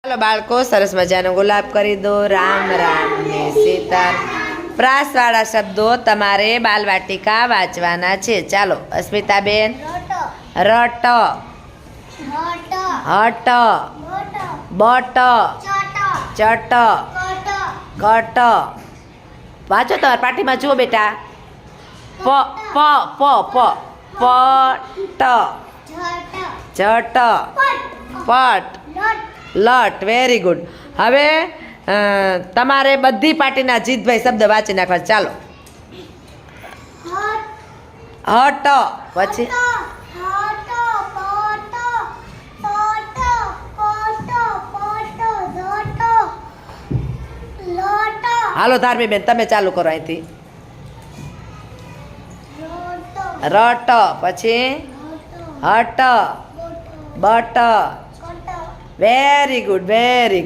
ચાલો બાળકો સરસ મજાનો ગુલાબ કરી દો. રામ રામ ને સીતા. પ્રાસવાળા શબ્દો તમારે બાલવાટિકા વાંચવાના છે. ચાલો અસ્મિતાબેન. રટ, હટ, બટ, ચટ, કટ. વાંચો તમારા પાટીમાં જુઓ બેટા. પ પ પ પ પટ, જટ, પટ, લટ. Very good. હવે તમારે બધી પાર્ટીના જીતભાઈ શબ્દ વાંચી નાખવા. ચાલો. હટ, પછી હાલો ધાર્મી બેન તમે ચાલુ કરો અહીંથી. રટ, પછી હટ, બટ. Very good, very good.